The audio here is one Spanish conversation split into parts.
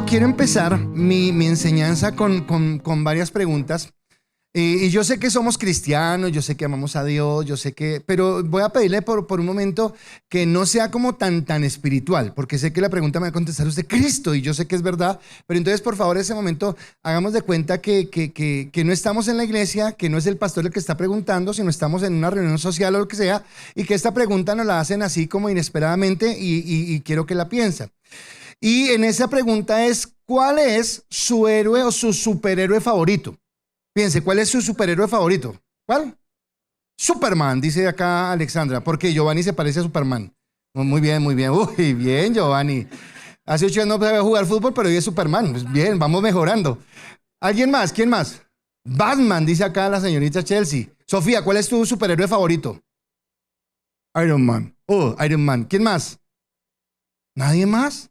quiero empezar mi enseñanza con varias preguntas. Y yo sé que somos cristianos, yo sé que amamos a Dios, yo sé que, pero voy a pedirle por un momento que no sea como tan espiritual, porque sé que la pregunta me va a contestar usted, Cristo, y yo sé que es verdad, pero entonces por favor ese momento hagamos de cuenta que no estamos en la iglesia, que no es el pastor el que está preguntando, sino estamos en una reunión social o lo que sea, y que esta pregunta nos la hacen así como inesperadamente y quiero que la piensen. Y en esa pregunta es, ¿cuál es su héroe o su superhéroe favorito? Piense, ¿cuál es su superhéroe favorito? ¿Cuál? Superman, dice acá Alexandra, porque Giovanni se parece a Superman. Muy bien, muy bien. Uy, bien, Giovanni. Hace 8 años no sabía jugar fútbol, pero hoy es Superman. Pues bien, vamos mejorando. ¿Alguien más? ¿Quién más? Batman, dice acá la señorita Chelsea. Sofía, ¿cuál es tu superhéroe favorito? Iron Man. Oh, Iron Man. ¿Quién más? ¿Nadie más?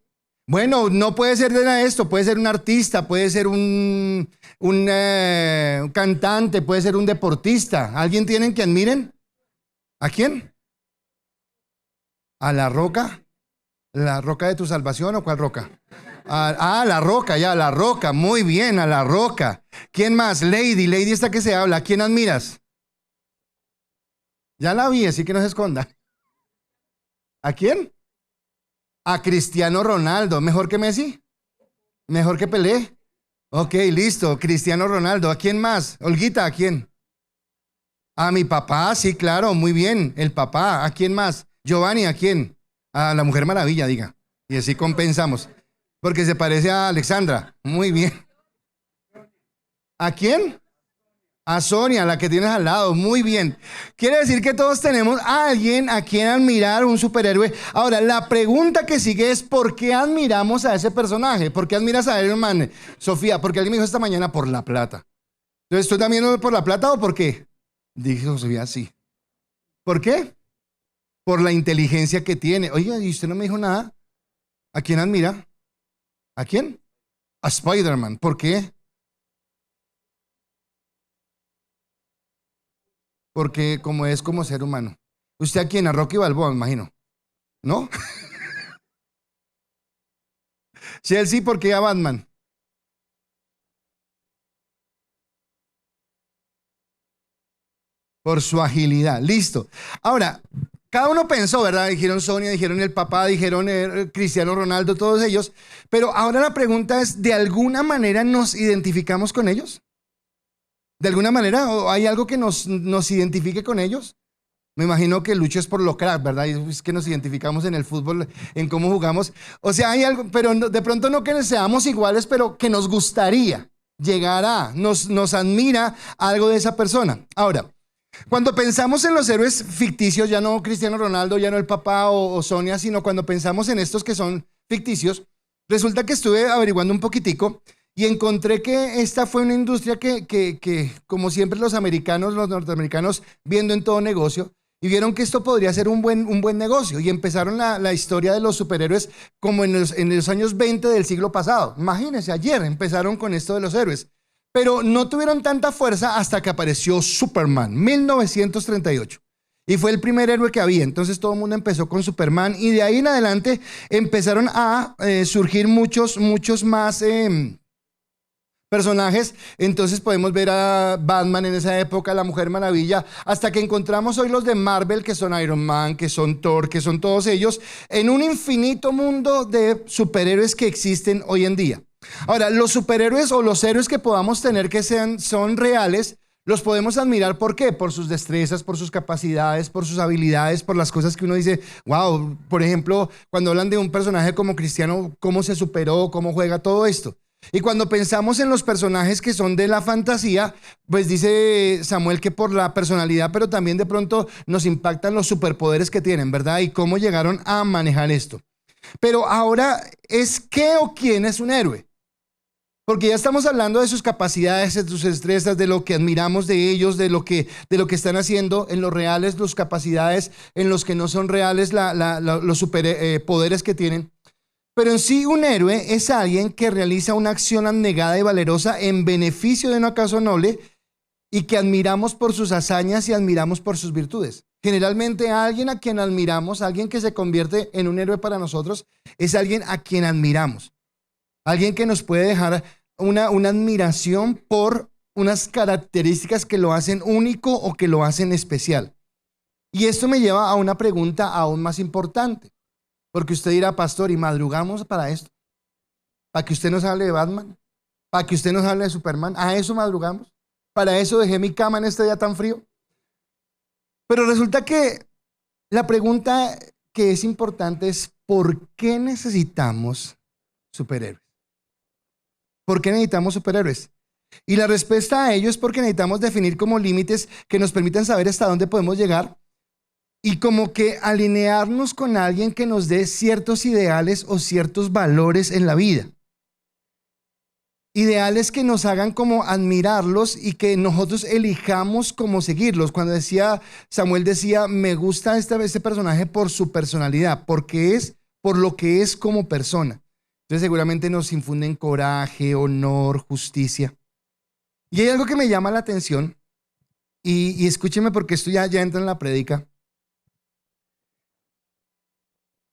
Bueno, no puede ser de esto, puede ser un artista, puede ser un cantante, puede ser un deportista. ¿Alguien tienen que admiren? ¿A quién? ¿A la roca? ¿La roca de tu salvación o cuál roca? La roca, ya, la roca, muy bien, a la roca. ¿Quién más? Lady esta que se habla, ¿a quién admiras? Ya la vi, así que no se esconda. ¿A quién? A Cristiano Ronaldo. ¿Mejor que Messi? ¿Mejor que Pelé? Ok, listo. Cristiano Ronaldo. ¿A quién más? Olguita, ¿a quién? A mi papá, sí, claro, muy bien. El papá. ¿A quién más? Giovanni, ¿a quién? A la Mujer Maravilla, diga. Y así compensamos. Porque se parece a Alexandra. Muy bien. ¿A quién? A Sonia, la que tienes al lado, muy bien. Quiere decir que todos tenemos a alguien a quien admirar, un superhéroe. Ahora, la pregunta que sigue es ¿por qué admiramos a ese personaje? ¿Por qué admiras a Iron Man? Sofía, porque alguien me dijo esta mañana por la plata. Entonces, ¿tú también por la plata o por qué? Dijo Sofía, sí. ¿Por qué? Por la inteligencia que tiene. Oye, ¿y usted no me dijo nada? ¿A quién admira? ¿A quién? A Spider-Man. ¿Por qué? Porque como es como ser humano. ¿Usted a quién? A Rocky Balboa, me imagino. ¿No? Chelsea, ¿por qué a Batman? Por su agilidad. Listo. Ahora, cada uno pensó, ¿verdad? Dijeron Sonia, dijeron el papá, dijeron Cristiano Ronaldo, todos ellos. Pero ahora la pregunta es, ¿de alguna manera nos identificamos con ellos? ¿De alguna manera? ¿O hay algo que nos identifique con ellos? Me imagino que Lucho es por lo crack, ¿verdad? Y es que nos identificamos en el fútbol, en cómo jugamos. O sea, hay algo, pero de pronto no que seamos iguales, pero que nos gustaría llegar nos admira algo de esa persona. Ahora, cuando pensamos en los héroes ficticios, ya no Cristiano Ronaldo, ya no el papá o Sonia, sino cuando pensamos en estos que son ficticios, resulta que estuve averiguando un poquitico y encontré que esta fue una industria que como siempre los norteamericanos, viendo en todo negocio, y vieron que esto podría ser un buen negocio y empezaron la historia de los superhéroes como en los años 20 del siglo pasado. Imagínense, ayer empezaron con esto de los héroes, pero no tuvieron tanta fuerza hasta que apareció Superman, 1938. Y fue el primer héroe que había. Entonces todo el mundo empezó con Superman y de ahí en adelante empezaron a surgir muchos más personajes. Entonces podemos ver a Batman en esa época, la Mujer Maravilla, hasta que encontramos hoy los de Marvel, que son Iron Man, que son Thor, que son todos ellos, en un infinito mundo de superhéroes que existen hoy en día. Ahora, los superhéroes o los héroes que podamos tener que son reales, los podemos admirar. ¿Por qué? Por sus destrezas, por sus capacidades, por sus habilidades, por las cosas que uno dice, wow, por ejemplo, cuando hablan de un personaje como Cristiano, cómo se superó, cómo juega todo esto. Y cuando pensamos en los personajes que son de la fantasía, pues dice Samuel que por la personalidad, pero también de pronto nos impactan los superpoderes que tienen, ¿verdad? Y cómo llegaron a manejar esto. Pero ahora es qué o quién es un héroe. Porque ya estamos hablando de sus capacidades, de sus destrezas, de lo que admiramos de ellos, de lo que están haciendo en los reales, sus capacidades, en los que no son reales, los superpoderes que tienen. Pero en sí un héroe es alguien que realiza una acción abnegada y valerosa en beneficio de una causa noble y que admiramos por sus hazañas y admiramos por sus virtudes. Generalmente alguien a quien admiramos, alguien que se convierte en un héroe para nosotros, es alguien a quien admiramos. Alguien que nos puede dejar una admiración por unas características que lo hacen único o que lo hacen especial. Y esto me lleva a una pregunta aún más importante, porque usted dirá, pastor, ¿y madrugamos para esto? ¿Para que usted nos hable de Batman? ¿Para que usted nos hable de Superman? ¿A eso madrugamos? ¿Para eso dejé mi cama en este día tan frío? Pero resulta que la pregunta que es importante es, ¿por qué necesitamos superhéroes? ¿Por qué necesitamos superhéroes? Y la respuesta a ello es porque necesitamos definir como límites que nos permitan saber hasta dónde podemos llegar y como que alinearnos con alguien que nos dé ciertos ideales o ciertos valores en la vida. Ideales que nos hagan como admirarlos y que nosotros elijamos como seguirlos. Cuando Samuel decía, me gusta este personaje por su personalidad, porque es por lo que es como persona. Entonces seguramente nos infunden coraje, honor, justicia. Y hay algo que me llama la atención, y escúcheme porque esto ya entra en la prédica.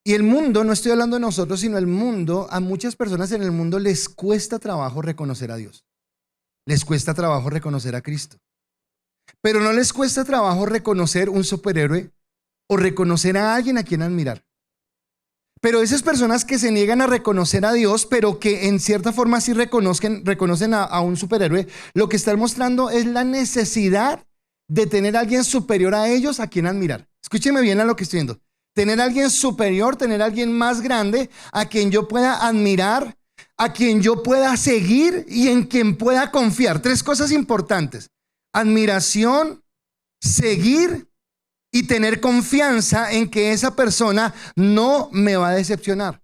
Y el mundo, no estoy hablando de nosotros, sino el mundo, a muchas personas en el mundo les cuesta trabajo reconocer a Dios. Les cuesta trabajo reconocer a Cristo. Pero no les cuesta trabajo reconocer un superhéroe o reconocer a alguien a quien admirar. Pero esas personas que se niegan a reconocer a Dios, pero que en cierta forma sí reconocen a un superhéroe, lo que están mostrando es la necesidad de tener a alguien superior a ellos a quien admirar. Escúcheme bien a lo que estoy viendo. Tener a alguien superior, tener a alguien más grande, a quien yo pueda admirar, a quien yo pueda seguir y en quien pueda confiar. 3 cosas importantes: admiración, seguir y tener confianza en que esa persona no me va a decepcionar.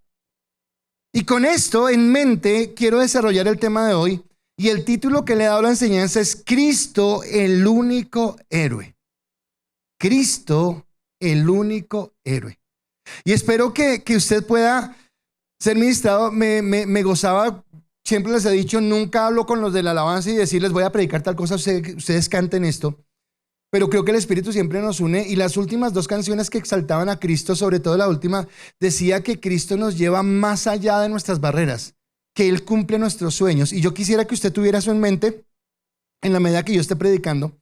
Y con esto en mente quiero desarrollar el tema de hoy, y el título que le he dado a la enseñanza es Cristo, el único héroe. Cristo, el único héroe. Y espero que usted pueda ser ministrado. Me gozaba, siempre les he dicho, nunca hablo con los de la alabanza y decirles voy a predicar tal cosa, ustedes canten esto. Pero creo que el Espíritu siempre nos une, y las últimas 2 canciones que exaltaban a Cristo, sobre todo la última, decía que Cristo nos lleva más allá de nuestras barreras, que Él cumple nuestros sueños. Y yo quisiera que usted tuviera eso en mente en la medida que yo esté predicando,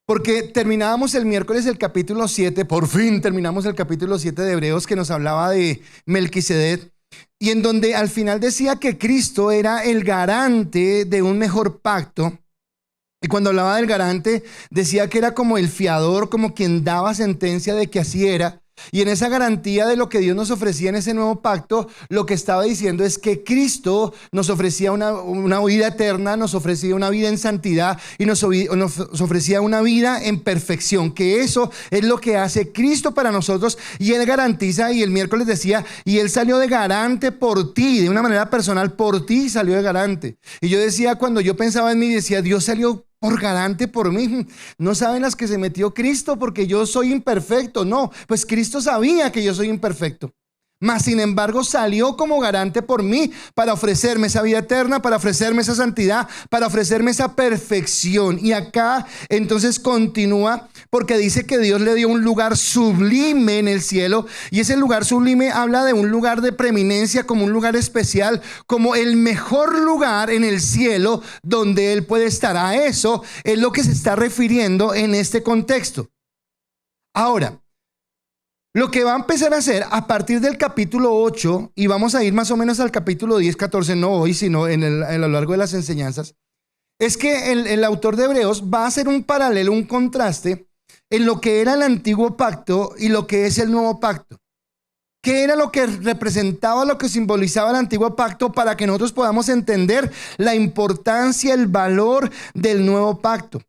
porque terminábamos el miércoles el capítulo 7, por fin terminamos el capítulo 7 de Hebreos, que nos hablaba de Melquisedec, y en donde al final decía que Cristo era el garante de un mejor pacto. Y cuando hablaba del garante, decía que era como el fiador, como quien daba sentencia de que así era. Y en esa garantía de lo que Dios nos ofrecía en ese nuevo pacto, lo que estaba diciendo es que Cristo nos ofrecía una vida eterna, nos ofrecía una vida en santidad y nos ofrecía una vida en perfección, que eso es lo que hace Cristo para nosotros, y Él garantiza. Y el miércoles decía, y Él salió de garante por ti, de una manera personal por ti salió de garante. Y yo decía, cuando yo pensaba en mí, decía, Dios salió por garante por mí. No saben las que se metió Cristo porque yo soy imperfecto. No, pues Cristo sabía que yo soy imperfecto, mas sin embargo salió como garante por mí para ofrecerme esa vida eterna, para ofrecerme esa santidad, para ofrecerme esa perfección. Y acá entonces continúa, porque dice que Dios le dio un lugar sublime en el cielo, y ese lugar sublime habla de un lugar de preeminencia, como un lugar especial, como el mejor lugar en el cielo donde Él puede estar. A eso es lo que se está refiriendo en este contexto. Ahora, lo que va a empezar a hacer a partir del capítulo 8, y vamos a ir más o menos al capítulo 10, 14, no hoy, sino a lo largo de las enseñanzas, es que el autor de Hebreos va a hacer un paralelo, un contraste en lo que era el antiguo pacto y lo que es el nuevo pacto. ¿Qué era lo que representaba, lo que simbolizaba el antiguo pacto, para que nosotros podamos entender la importancia, el valor del nuevo pacto?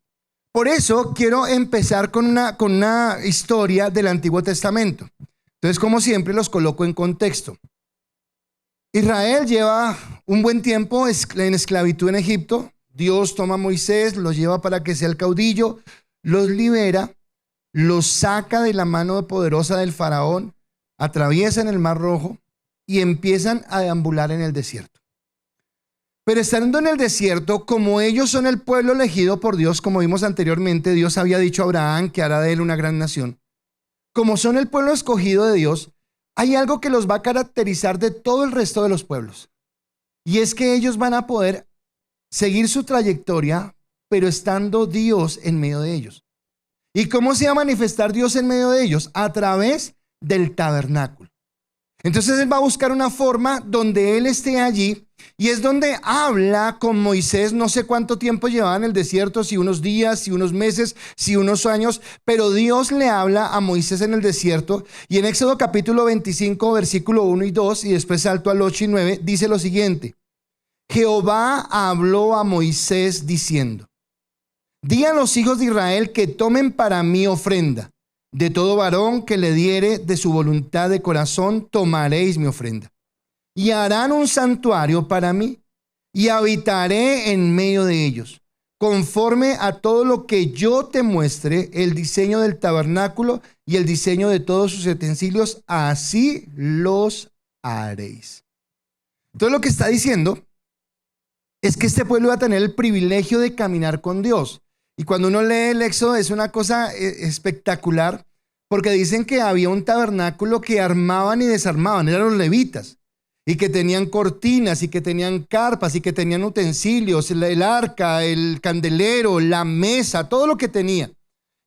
Por eso quiero empezar con una historia del Antiguo Testamento. Entonces, como siempre, los coloco en contexto. Israel lleva un buen tiempo en esclavitud en Egipto. Dios toma a Moisés, los lleva para que sea el caudillo, los libera, los saca de la mano poderosa del faraón, atraviesan el Mar Rojo y empiezan a deambular en el desierto. Pero estando en el desierto, como ellos son el pueblo elegido por Dios, como vimos anteriormente, Dios había dicho a Abraham que hará de él una gran nación. Como son el pueblo escogido de Dios, hay algo que los va a caracterizar de todo el resto de los pueblos. Y es que ellos van a poder seguir su trayectoria, pero estando Dios en medio de ellos. ¿Y cómo se va a manifestar Dios en medio de ellos? A través del tabernáculo. Entonces Él va a buscar una forma donde Él esté allí, y es donde habla con Moisés. No sé cuánto tiempo llevaba en el desierto, si unos días, si unos meses, si unos años, pero Dios le habla a Moisés en el desierto, y en Éxodo capítulo 25, versículo 1 y 2, y después salto al 8 y 9, dice lo siguiente: Jehová habló a Moisés diciendo: Di a los hijos de Israel que tomen para mí ofrenda. De todo varón que le diere de su voluntad de corazón, tomaréis mi ofrenda. Y harán un santuario para mí, y habitaré en medio de ellos, conforme a todo lo que yo te muestre, el diseño del tabernáculo y el diseño de todos sus utensilios, así los haréis. Entonces lo que está diciendo es que este pueblo va a tener el privilegio de caminar con Dios. Y cuando uno lee el Éxodo es una cosa espectacular, porque dicen que había un tabernáculo que armaban y desarmaban, eran los levitas, y que tenían cortinas, y que tenían carpas, y que tenían utensilios, el arca, el candelero, la mesa, todo lo que tenía.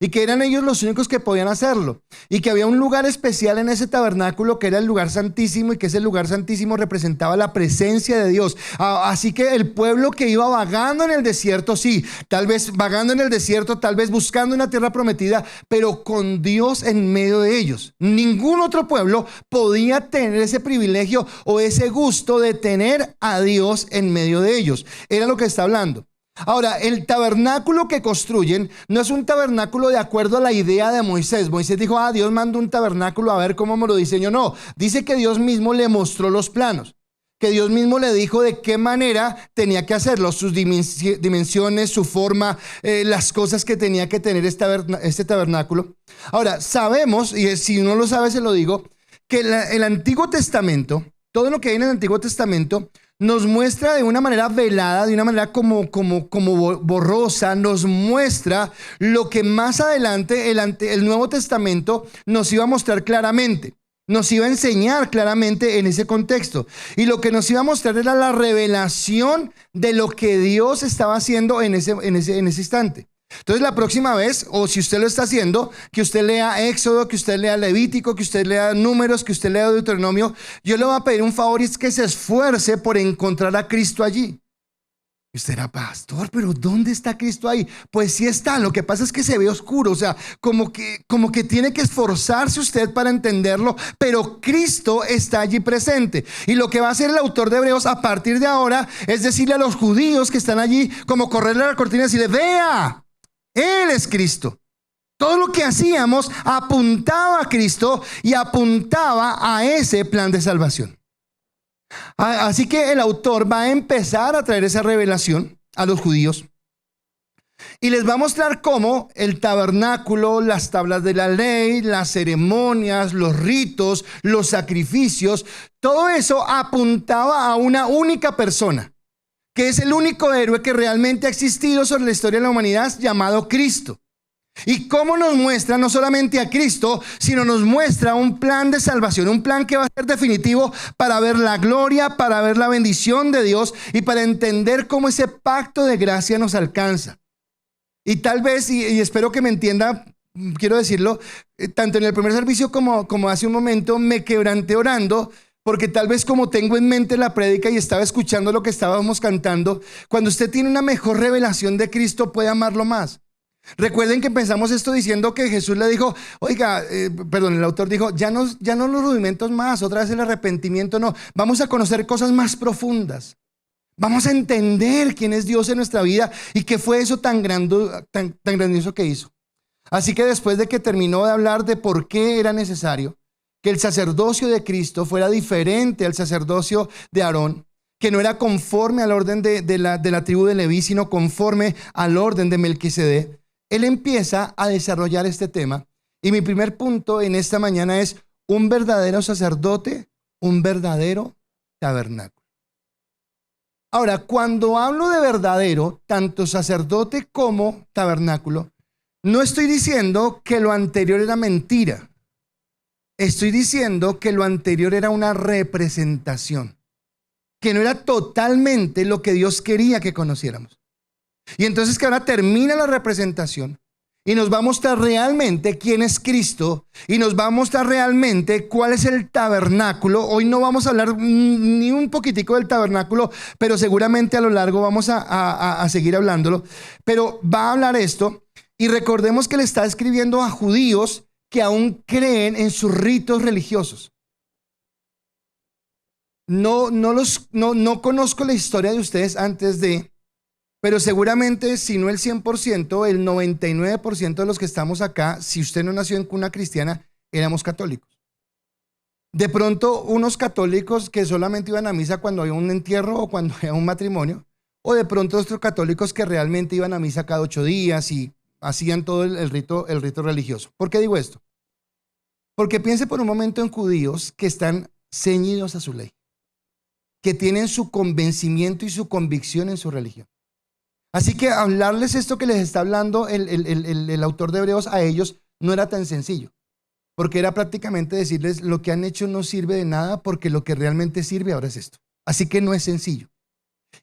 Y que eran ellos los únicos que podían hacerlo. Y que había un lugar especial en ese tabernáculo que era el lugar santísimo, y que ese lugar santísimo representaba la presencia de Dios. Así que el pueblo que iba vagando en el desierto, sí, tal vez vagando en el desierto, tal vez buscando una tierra prometida, pero con Dios en medio de ellos. Ningún otro pueblo podía tener ese privilegio o ese gusto de tener a Dios en medio de ellos. Era lo que está hablando. Ahora, el tabernáculo que construyen no es un tabernáculo de acuerdo a la idea de Moisés. Moisés dijo: Dios mandó un tabernáculo, a ver cómo me lo diseñó. No, dice que Dios mismo le mostró los planos, que Dios mismo le dijo de qué manera tenía que hacerlo, sus dimensiones, su forma, las cosas que tenía que tener este tabernáculo. Ahora, sabemos, y si no lo sabe se lo digo, que el Antiguo Testamento, todo lo que hay en el Antiguo Testamento, nos muestra de una manera velada, de una manera como borrosa, nos muestra lo que más adelante el Nuevo Testamento nos iba a mostrar claramente, nos iba a enseñar claramente en ese contexto. Y lo que nos iba a mostrar era la revelación de lo que Dios estaba haciendo en ese instante. Entonces la próxima vez, o si usted lo está haciendo, que usted lea Éxodo, que usted lea Levítico, que usted lea Números, que usted lea Deuteronomio, yo le voy a pedir un favor, y es que se esfuerce por encontrar a Cristo allí. Y usted dirá: pastor, pero ¿dónde está Cristo ahí? Pues sí está, lo que pasa es que se ve oscuro, o sea, como que tiene que esforzarse usted para entenderlo, pero Cristo está allí presente. Y lo que va a hacer el autor de Hebreos a partir de ahora es decirle a los judíos que están allí, como correrle a la cortina y decirle: vea, Él es Cristo. Todo lo que hacíamos apuntaba a Cristo y apuntaba a ese plan de salvación. Así que el autor va a empezar a traer esa revelación a los judíos y les va a mostrar cómo el tabernáculo, las tablas de la ley, las ceremonias, los ritos, los sacrificios, todo eso apuntaba a una única persona, que es el único héroe que realmente ha existido sobre la historia de la humanidad, llamado Cristo. Y cómo nos muestra no solamente a Cristo, sino nos muestra un plan de salvación, un plan que va a ser definitivo para ver la gloria, para ver la bendición de Dios y para entender cómo ese pacto de gracia nos alcanza. Y tal vez, y espero que me entienda, quiero decirlo, tanto en el primer servicio como hace un momento, me quebranté orando, porque tal vez como tengo en mente la prédica y estaba escuchando lo que estábamos cantando, cuando usted tiene una mejor revelación de Cristo puede amarlo más. Recuerden que empezamos esto diciendo que Jesús le dijo, oiga, el autor dijo, ya no los rudimentos más, otra vez el arrepentimiento, no, vamos a conocer cosas más profundas. Vamos a entender quién es Dios en nuestra vida y qué fue eso tan grandioso que hizo. Así que después de que terminó de hablar de por qué era necesario que el sacerdocio de Cristo fuera diferente al sacerdocio de Aarón, que no era conforme al orden de la tribu de Leví, sino conforme al orden de Melquisedec, él empieza a desarrollar este tema. Y mi primer punto en esta mañana es un verdadero sacerdote, un verdadero tabernáculo. Ahora, cuando hablo de verdadero, tanto sacerdote como tabernáculo, no estoy diciendo que lo anterior era mentira. Estoy diciendo que lo anterior era una representación. que no era totalmente lo que Dios quería que conociéramos. Y entonces que ahora termina la representación y nos va a mostrar realmente quién es Cristo y nos va a mostrar realmente cuál es el tabernáculo. Hoy no vamos a hablar ni un poquitico del tabernáculo, pero seguramente a lo largo vamos a seguir hablándolo. Pero va a hablar esto y recordemos que le está escribiendo a judíos que aún creen en sus ritos religiosos. No conozco la historia de ustedes antes de, pero seguramente si no el 100%, el 99% de los que estamos acá, si usted no nació en cuna cristiana, éramos católicos. De pronto unos católicos que solamente iban a misa cuando había un entierro o cuando había un matrimonio, o de pronto otros católicos que realmente iban a misa cada 8 días y hacían todo el rito religioso. ¿Por qué digo esto? Porque piense por un momento en judíos que están ceñidos a su ley, que tienen su convencimiento y su convicción en su religión. Así que hablarles esto que les está hablando el autor de Hebreos a ellos no era tan sencillo, porque era prácticamente decirles lo que han hecho no sirve de nada porque lo que realmente sirve ahora es esto. Así que no es sencillo.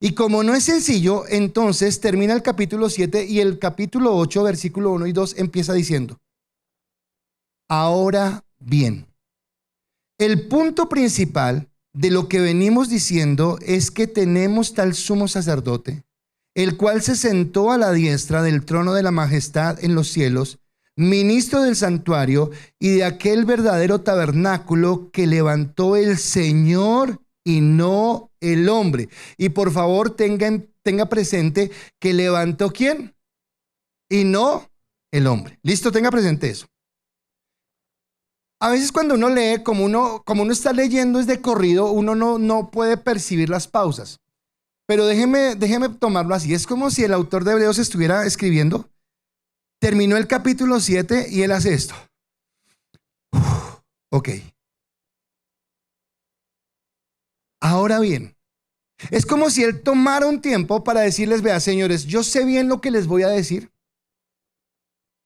Y como no es sencillo, entonces termina el capítulo 7 y el capítulo 8, versículo 1 y 2 empieza diciendo: ahora bien, el punto principal de lo que venimos diciendo es que tenemos tal sumo sacerdote, el cual se sentó a la diestra del trono de la majestad en los cielos, ministro del santuario y de aquel verdadero tabernáculo que levantó el Señor y no el hombre. Y por favor tenga presente que levantó ¿quién? Y no el hombre. ¿Listo? Tenga presente eso. A veces cuando uno lee, como uno está leyendo es de corrido, uno no puede percibir las pausas. Pero déjeme tomarlo así. Es como si el autor de Hebreos estuviera escribiendo. Terminó el capítulo 7 y él hace esto. Ok. Ahora bien, es como si él tomara un tiempo para decirles: vea, señores, yo sé bien lo que les voy a decir,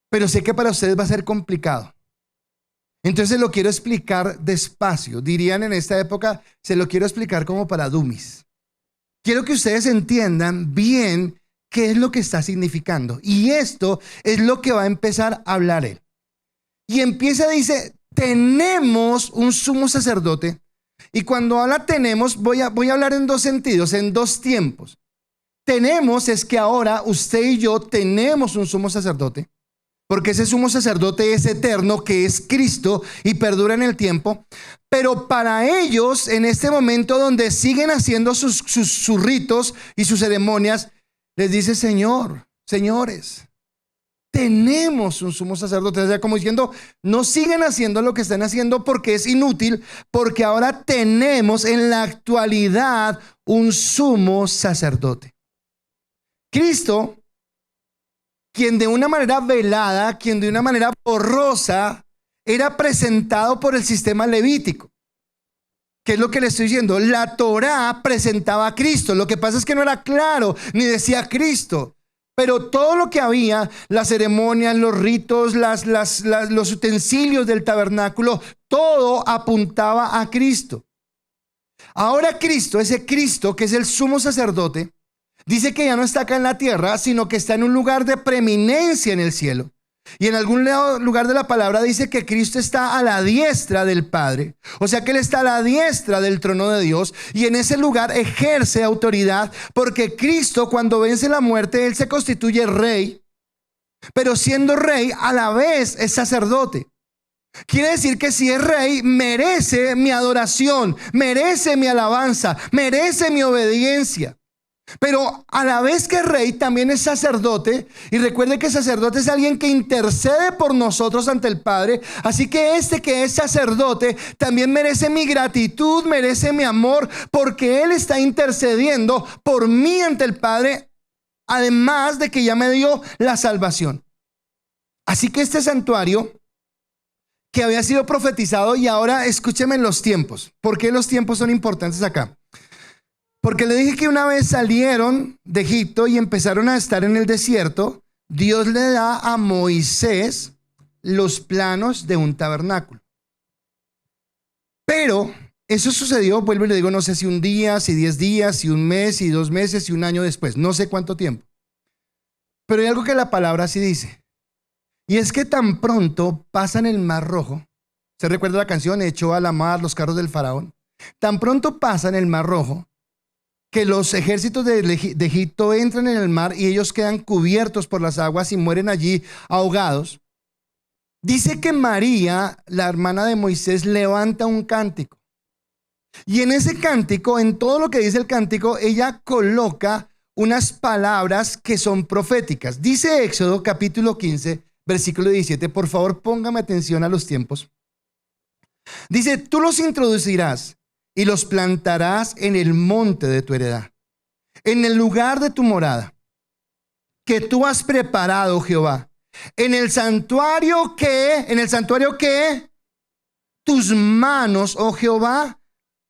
pero sé que para ustedes va a ser complicado. Entonces lo quiero explicar despacio. Dirían en esta época, se lo quiero explicar como para dummies. Quiero que ustedes entiendan bien qué es lo que está significando. Y esto es lo que va a empezar a hablar él. Y empieza, dice, tenemos un sumo sacerdote. Y cuando habla tenemos, voy a hablar en dos sentidos, en dos tiempos. Tenemos es que ahora usted y yo tenemos un sumo sacerdote, porque ese sumo sacerdote es eterno, que es Cristo y perdura en el tiempo. Pero para ellos, en este momento donde siguen haciendo sus ritos y sus ceremonias, les dice: Señor, señores, tenemos un sumo sacerdote. O sea, como diciendo, no sigan haciendo lo que están haciendo porque es inútil, porque ahora tenemos en la actualidad un sumo sacerdote. Cristo, quien de una manera velada, quien de una manera borrosa, era presentado por el sistema levítico. ¿Qué es lo que le estoy diciendo? La Torá presentaba a Cristo. Lo que pasa es que no era claro, ni decía Cristo. Pero todo lo que había, las ceremonias, los ritos, los utensilios del tabernáculo, todo apuntaba a Cristo. Ahora Cristo, ese Cristo que es el sumo sacerdote, dice que ya no está acá en la tierra, sino que está en un lugar de preeminencia en el cielo. Y en algún lugar de la palabra dice que Cristo está a la diestra del Padre. O sea que Él está a la diestra del trono de Dios. Y en ese lugar ejerce autoridad, porque Cristo, cuando vence la muerte, Él se constituye rey. Pero siendo rey, a la vez es sacerdote. Quiere decir que si es rey, merece mi adoración, merece mi alabanza, merece mi obediencia. Pero a la vez que rey también es sacerdote. Y recuerde que sacerdote es alguien que intercede por nosotros ante el Padre. Así que este que es sacerdote también merece mi gratitud, merece mi amor, porque Él está intercediendo por mí ante el Padre, además de que ya me dio la salvación. Así que este santuario que había sido profetizado, y ahora escúcheme los tiempos. ¿Por qué los tiempos son importantes acá? Porque le dije que una vez salieron de Egipto y empezaron a estar en el desierto, Dios le da a Moisés los planos de un tabernáculo. Pero Eso sucedió, vuelvo y le digo, no sé si un día, si 10 días, si un mes, si 2 meses, si un año después, no sé cuánto tiempo. Pero hay algo que la palabra sí dice. Y es que tan pronto pasan el Mar Rojo. ¿Se recuerda la canción? Echó a la mar los carros del faraón. Tan pronto pasan el Mar Rojo que los ejércitos de Egipto entran en el mar y ellos quedan cubiertos por las aguas y mueren allí ahogados. Dice que María, la hermana de Moisés, levanta un cántico. Y en ese cántico, en todo lo que dice el cántico, ella coloca unas palabras que son proféticas. Dice Éxodo capítulo 15, versículo 17. Por favor, póngame atención a los tiempos. Dice, tú los introducirás y los plantarás en el monte de tu heredad, en el lugar de tu morada, que tú has preparado, Jehová. En el santuario que tus manos, oh Jehová,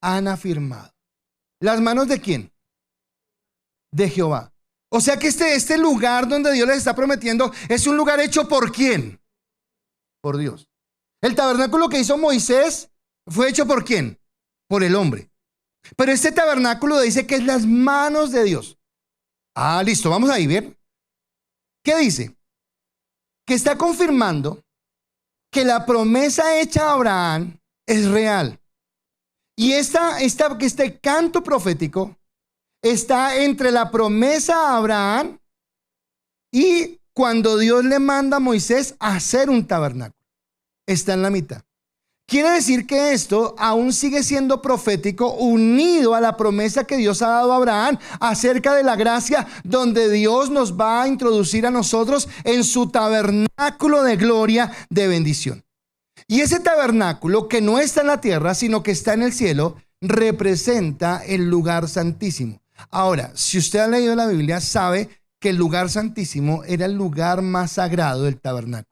han afirmado. ¿Las manos de quién? De Jehová. O sea que este lugar donde Dios les está prometiendo es un lugar hecho ¿por quién? Por Dios. El tabernáculo que hizo Moisés fue hecho ¿por quién? Por el hombre. Pero este tabernáculo dice que es las manos de Dios. Ah, listo, vamos ahí, ¿bien? ¿Qué dice? Que está confirmando que la promesa hecha a Abraham es real. Y este canto profético está entre la promesa a Abraham y cuando Dios le manda a Moisés a hacer un tabernáculo. Está en la mitad. Quiere decir que esto aún sigue siendo profético, unido a la promesa que Dios ha dado a Abraham acerca de la gracia, donde Dios nos va a introducir a nosotros en su tabernáculo de gloria, de bendición. Y ese tabernáculo, que no está en la tierra, sino que está en el cielo, representa el lugar santísimo. Ahora, si usted ha leído la Biblia, sabe que el lugar santísimo era el lugar más sagrado del tabernáculo.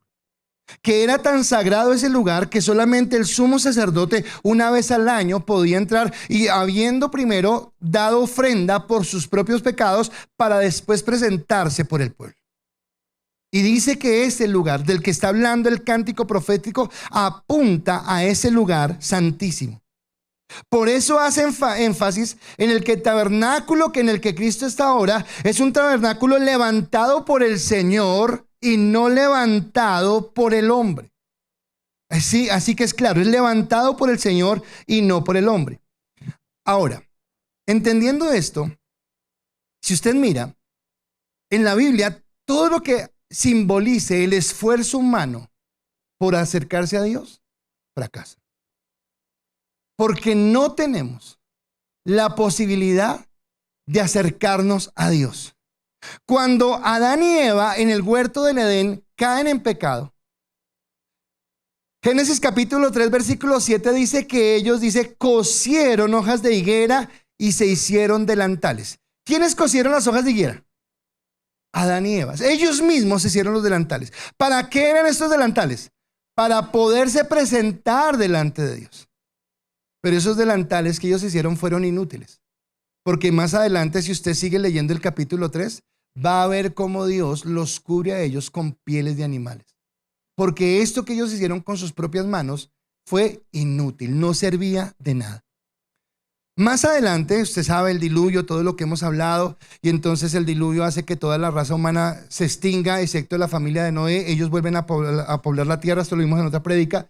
Que era tan sagrado ese lugar que solamente el sumo sacerdote una vez al año podía entrar y habiendo primero dado ofrenda por sus propios pecados para después presentarse por el pueblo. Y dice que ese lugar del que está hablando el cántico profético apunta a ese lugar santísimo. Por eso hace énfasis en el que el tabernáculo en el que Cristo está ahora es un tabernáculo levantado por el Señor y no levantado por el hombre. Así que es claro, es levantado por el Señor y no por el hombre. Ahora, entendiendo esto, si usted mira, en la Biblia, todo lo que simbolice el esfuerzo humano por acercarse a Dios, fracasa. Porque no tenemos la posibilidad de acercarnos a Dios. Cuando Adán y Eva en el huerto del Edén caen en pecado, Génesis capítulo 3 versículo 7 dice que ellos, cosieron hojas de higuera y se hicieron delantales. ¿Quiénes cosieron las hojas de higuera? Adán y Eva. Ellos mismos hicieron los delantales. ¿Para qué eran estos delantales? Para poderse presentar delante de Dios. Pero esos delantales que ellos hicieron fueron inútiles. Porque más adelante, si usted sigue leyendo el capítulo 3, va a ver cómo Dios los cubre a ellos con pieles de animales. Porque esto que ellos hicieron con sus propias manos fue inútil, no servía de nada. Más adelante, usted sabe, el diluvio, todo lo que hemos hablado, y entonces el diluvio hace que toda la raza humana se extinga, excepto la familia de Noé. Ellos vuelven a poblar la tierra, esto lo vimos en otra prédica.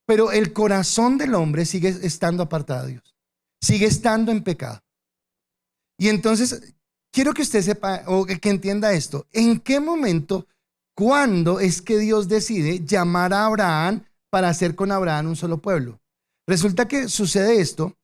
Pero el corazón del hombre sigue estando apartado de Dios, sigue estando en pecado. Y entonces, quiero que usted sepa o que entienda esto. ¿En qué momento, cuándo es que Dios decide llamar a Abraham para hacer con Abraham un solo pueblo? Resulta que sucede esto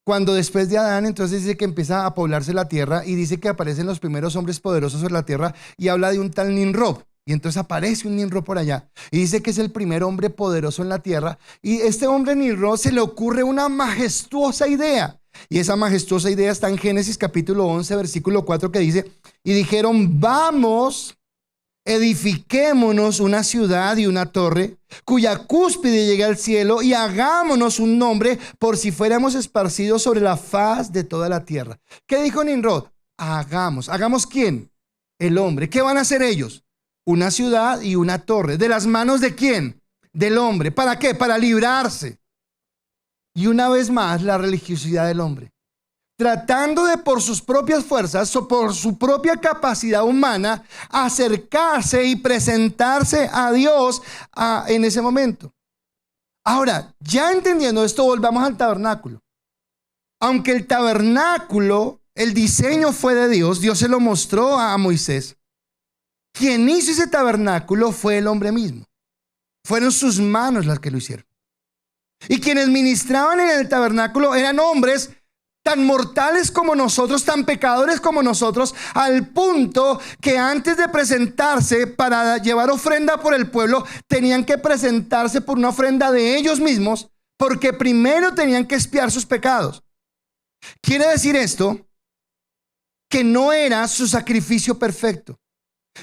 cuando después de Adán, entonces dice que empieza a poblarse la tierra y dice que aparecen los primeros hombres poderosos sobre la tierra y habla de un tal Nimrod. Y entonces aparece un Nimrod por allá y dice que es el primer hombre poderoso en la tierra. Y este hombre Nimrod se le ocurre una majestuosa idea. Y esa majestuosa idea está en Génesis capítulo 11, versículo 4, que dice: y dijeron, vamos, edifiquémonos una ciudad y una torre, cuya cúspide llegue al cielo, y hagámonos un nombre por si fuéramos esparcidos sobre la faz de toda la tierra. ¿Qué dijo Nimrod? ¿Hagamos quién? El hombre. ¿Qué van a hacer ellos? Una ciudad y una torre. ¿De las manos de quién? Del hombre. ¿Para qué? Para librarse. Y una vez más, la religiosidad del hombre, tratando de por sus propias fuerzas o por su propia capacidad humana acercarse y presentarse a Dios en ese momento. Ahora, ya entendiendo esto, volvamos al tabernáculo. Aunque el tabernáculo, el diseño fue de Dios, Dios se lo mostró a Moisés. Quien hizo ese tabernáculo fue el hombre mismo. Fueron sus manos las que lo hicieron. Y quienes ministraban en el tabernáculo eran hombres tan mortales como nosotros, tan pecadores como nosotros, al punto que antes de presentarse para llevar ofrenda por el pueblo, tenían que presentarse por una ofrenda de ellos mismos, porque primero tenían que expiar sus pecados. Quiere decir esto, que no era su sacrificio perfecto,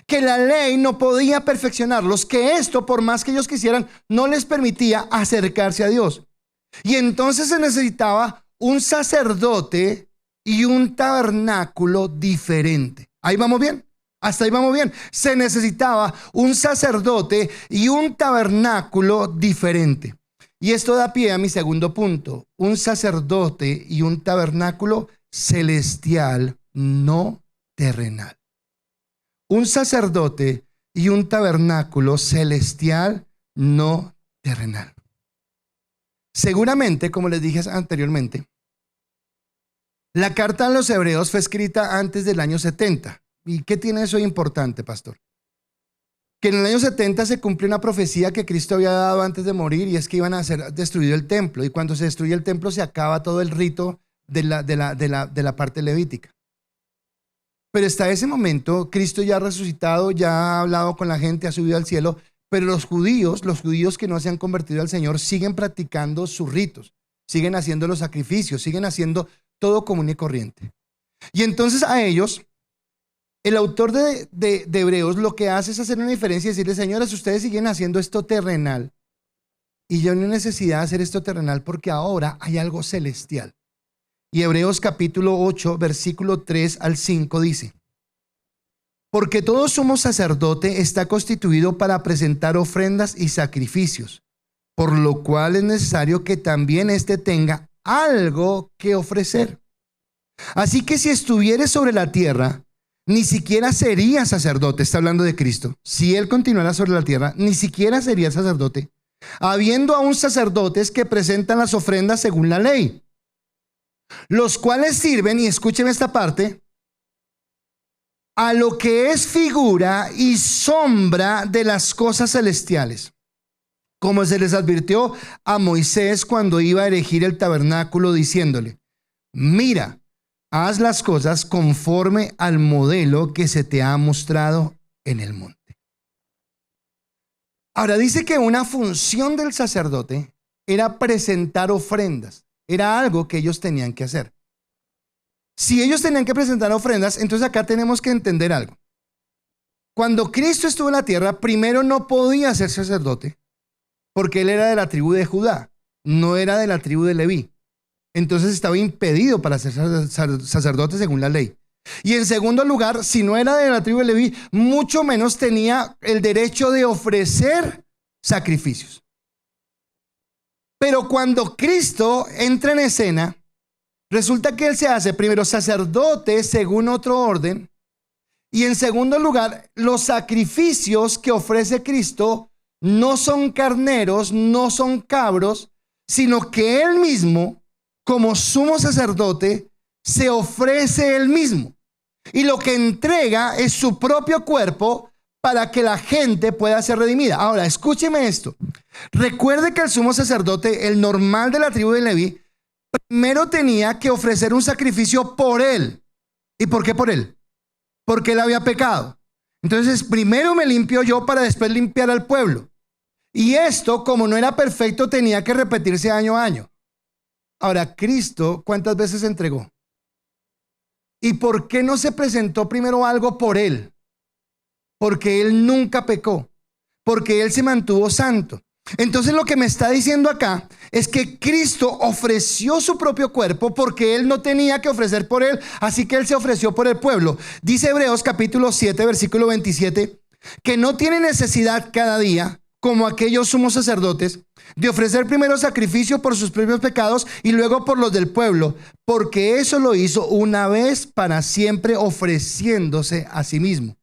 que la ley no podía perfeccionarlos, que esto, por más que ellos quisieran, no les permitía acercarse a Dios. Y entonces se necesitaba un sacerdote y un tabernáculo diferente. ¿Ahí vamos bien? Hasta ahí vamos bien. Se necesitaba un sacerdote y un tabernáculo diferente. Y esto da pie a mi segundo punto. Un sacerdote y un tabernáculo celestial, no terrenal. Un sacerdote y un tabernáculo celestial, no terrenal. Seguramente, como les dije anteriormente, la carta a los hebreos fue escrita antes del año 70. ¿Y qué tiene eso de importante, pastor? Que en el año 70 se cumplió una profecía que Cristo había dado antes de morir, y es que iban a ser destruido el templo, y cuando se destruye el templo se acaba todo el rito de la parte levítica. Pero hasta ese momento Cristo ya ha resucitado, ya ha hablado con la gente, ha subido al cielo, pero los judíos que no se han convertido al Señor siguen practicando sus ritos, siguen haciendo los sacrificios, siguen haciendo todo común y corriente. Y entonces a ellos, el autor de Hebreos lo que hace es hacer una diferencia y decirles: señores, ustedes siguen haciendo esto terrenal y yo no hay necesidad de hacer esto terrenal porque ahora hay algo celestial. Y Hebreos capítulo 8, versículo 3 al 5 dice: porque todo sumo sacerdote está constituido para presentar ofrendas y sacrificios, por lo cual es necesario que también éste tenga algo que ofrecer. Así que si estuvieres sobre la tierra, ni siquiera sería sacerdote. Está hablando de Cristo. Si él continuara sobre la tierra, ni siquiera sería sacerdote, habiendo aún sacerdotes que presentan las ofrendas según la ley, los cuales sirven, y escuchen esta parte, a lo que es figura y sombra de las cosas celestiales, como se les advirtió a Moisés cuando iba a erigir el tabernáculo, diciéndole: mira, haz las cosas conforme al modelo que se te ha mostrado en el monte. Ahora dice que una función del sacerdote era presentar ofrendas, era algo que ellos tenían que hacer. Si ellos tenían que presentar ofrendas, entonces acá tenemos que entender algo. Cuando Cristo estuvo en la tierra, primero no podía ser sacerdote, porque él era de la tribu de Judá, no era de la tribu de Leví. Entonces estaba impedido para ser sacerdote según la ley. Y en segundo lugar, si no era de la tribu de Leví, mucho menos tenía el derecho de ofrecer sacrificios. Pero cuando Cristo entra en escena, resulta que él se hace primero sacerdote según otro orden, y en segundo lugar, los sacrificios que ofrece Cristo no son carneros, no son cabros, sino que él mismo, como sumo sacerdote, se ofrece él mismo. Y lo que entrega es su propio cuerpo para que la gente pueda ser redimida. Ahora, escúcheme esto. Recuerde que el sumo sacerdote, el normal de la tribu de Leví, primero tenía que ofrecer un sacrificio por él. ¿Y por qué por él? Porque él había pecado. Entonces, primero me limpio yo para después limpiar al pueblo. Y esto, como no era perfecto, tenía que repetirse año a año. Ahora, Cristo, ¿cuántas veces entregó? ¿Y por qué no se presentó primero algo por él? Porque él nunca pecó, porque él se mantuvo santo. Entonces lo que me está diciendo acá es que Cristo ofreció su propio cuerpo porque él no tenía que ofrecer por él, así que él se ofreció por el pueblo. Dice Hebreos capítulo 7, versículo 27, que no tiene necesidad cada día, como aquellos sumos sacerdotes, de ofrecer primero sacrificio por sus propios pecados y luego por los del pueblo, porque eso lo hizo una vez para siempre, ofreciéndose a sí mismo.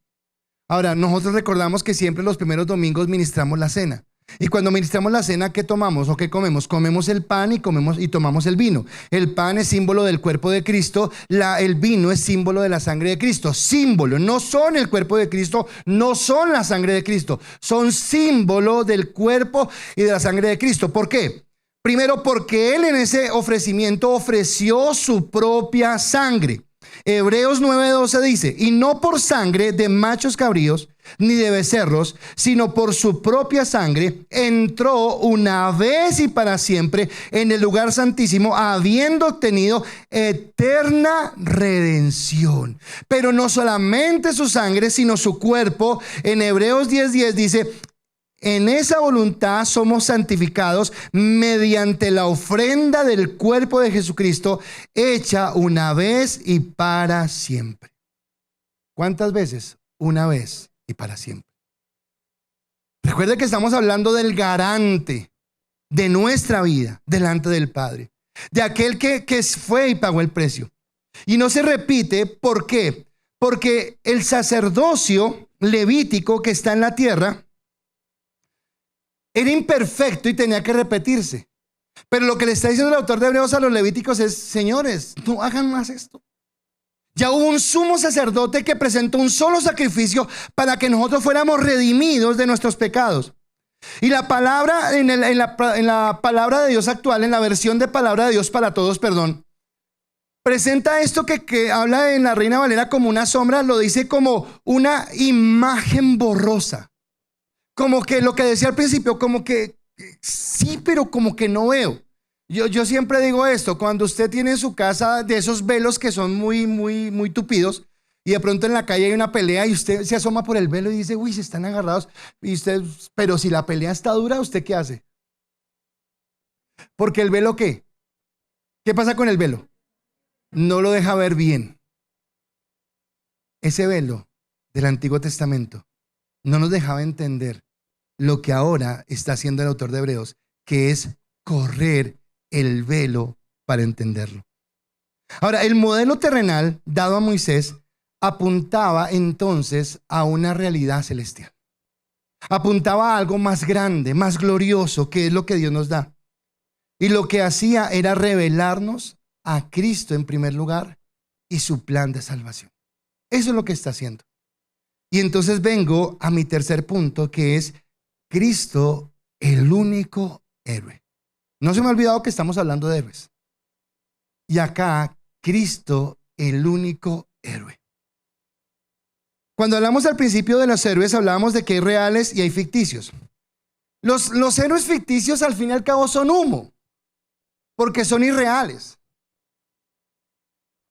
Ahora, nosotros recordamos que siempre los primeros domingos ministramos la cena. Y cuando ministramos la cena, ¿qué tomamos o qué comemos? Comemos el pan y tomamos el vino. El pan es símbolo del cuerpo de Cristo, el vino es símbolo de la sangre de Cristo. Símbolo, no son el cuerpo de Cristo, no son la sangre de Cristo, son símbolo del cuerpo y de la sangre de Cristo. ¿Por qué? Primero, porque Él en ese ofrecimiento ofreció su propia sangre. Hebreos 9:12 dice: y no por sangre de machos cabríos ni de becerros, sino por su propia sangre entró una vez y para siempre en el lugar santísimo, habiendo obtenido eterna redención. Pero no solamente su sangre, sino su cuerpo. En Hebreos 10:10 dice: en esa voluntad somos santificados mediante la ofrenda del cuerpo de Jesucristo, hecha una vez y para siempre. ¿Cuántas veces? Una vez y para siempre. Recuerde que estamos hablando del garante de nuestra vida delante del Padre, de aquel que fue y pagó el precio. Y no se repite, ¿por qué? Porque el sacerdocio levítico que está en la tierra era imperfecto y tenía que repetirse. Pero lo que le está diciendo el autor de Hebreos a los levíticos es: señores, no hagan más esto. Ya hubo un sumo sacerdote que presentó un solo sacrificio para que nosotros fuéramos redimidos de nuestros pecados. Y la palabra, en la palabra de Dios actual, en la versión de palabra de Dios para todos, presenta esto que habla en la Reina Valera como una sombra, lo dice como una imagen borrosa. Como que lo que decía al principio, como que sí, pero como que no veo. Yo siempre digo esto: cuando usted tiene en su casa de esos velos que son muy tupidos, y de pronto en la calle hay una pelea y usted se asoma por el velo y dice: uy, se están agarrados. Y usted, pero si la pelea está dura, ¿usted qué hace? Porque el velo, ¿qué? ¿Qué pasa con el velo? No lo deja ver bien. Ese velo del Antiguo Testamento no nos dejaba entender lo que ahora está haciendo el autor de Hebreos, que es correr el velo para entenderlo. Ahora, el modelo terrenal dado a Moisés apuntaba entonces a una realidad celestial. Apuntaba a algo más grande, más glorioso, que es lo que Dios nos da. Y lo que hacía era revelarnos a Cristo en primer lugar y su plan de salvación. Eso es lo que está haciendo. Y entonces vengo a mi tercer punto, que es Cristo, el único héroe. No se me ha olvidado que estamos hablando de héroes. Y acá, Cristo, el único héroe. Cuando hablamos al principio de los héroes, hablábamos de que hay reales y hay ficticios. Los héroes ficticios al fin y al cabo son humo, porque son irreales.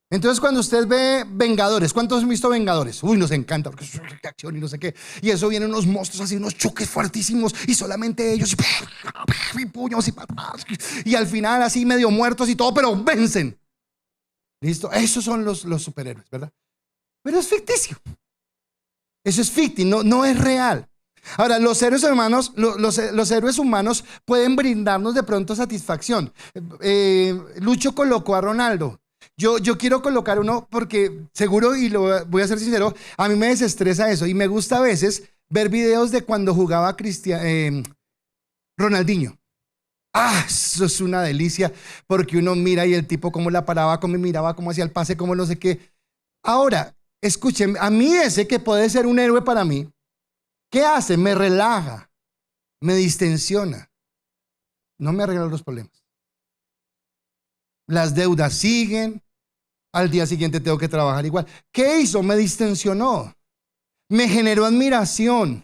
Entonces, cuando usted ve Vengadores, ¿cuántos han visto Vengadores? Uy, nos encanta porque es acción y no sé qué. Y eso vienen unos monstruos así, unos choques fuertísimos y solamente ellos y puños y patadas. Y al final así medio muertos y todo, pero vencen. ¿Listo? Esos son los superhéroes, ¿verdad? Pero es ficticio. Eso es ficticio, no es real. Ahora, los héroes humanos, los héroes humanos pueden brindarnos de pronto satisfacción. Lucho colocó a Ronaldo. Yo quiero colocar uno porque seguro, y lo voy a ser sincero, a mí me desestresa eso y me gusta a veces ver videos de cuando jugaba Ronaldinho. Eso es una delicia porque uno mira y el tipo cómo la paraba, cómo miraba, cómo hacía el pase, cómo no sé qué. Ahora, escuchen, a mí ese que puede ser un héroe para mí, ¿qué hace? Me relaja, me distensiona, no me arregla los problemas. Las deudas siguen, al día siguiente tengo que trabajar igual. ¿Qué hizo? Me distensionó, me generó admiración,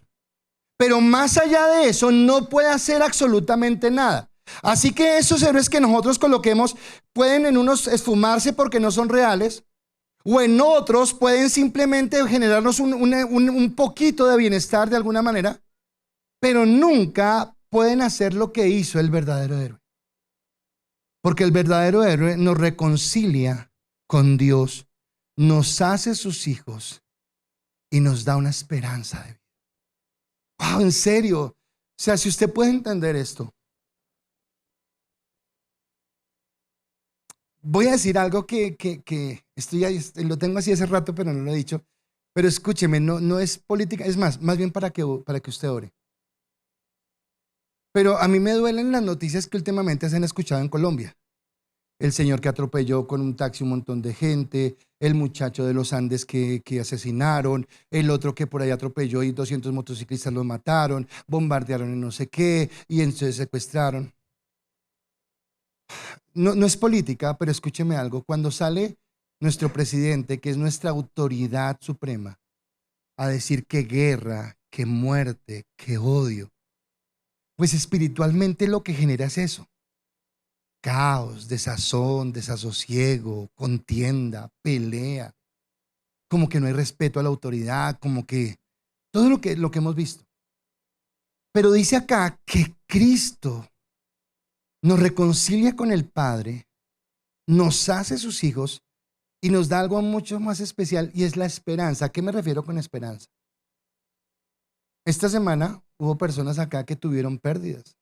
pero más allá de eso no puede hacer absolutamente nada. Así que esos héroes que nosotros coloquemos pueden en unos esfumarse porque no son reales, o en otros pueden simplemente generarnos un poquito de bienestar de alguna manera, pero nunca pueden hacer lo que hizo el verdadero héroe. Porque el verdadero héroe nos reconcilia con Dios, nos hace sus hijos y nos da una esperanza de vida. Wow, en serio, O sea, si usted puede entender esto, voy a decir algo que lo tengo así hace rato, pero no lo he dicho. Pero escúcheme, no es política, es más bien para que usted ore. Pero a mí me duelen las noticias que últimamente se han escuchado en Colombia. El señor que atropelló con un taxi un montón de gente, el muchacho de los Andes que asesinaron, el otro que por ahí atropelló y 200 motociclistas los mataron, bombardearon y no sé qué, y entonces secuestraron. No es política, pero escúcheme algo. Cuando sale nuestro presidente, que es nuestra autoridad suprema, a decir que guerra, que muerte, que odio, pues espiritualmente lo que genera es eso. Caos, desazón, desasosiego, contienda, pelea, como que no hay respeto a la autoridad, como que todo lo que hemos visto. Pero dice acá que Cristo nos reconcilia con el Padre, nos hace sus hijos y nos da algo mucho más especial y es la esperanza. ¿A qué me refiero con esperanza? Esta semana hubo personas acá que tuvieron pérdidas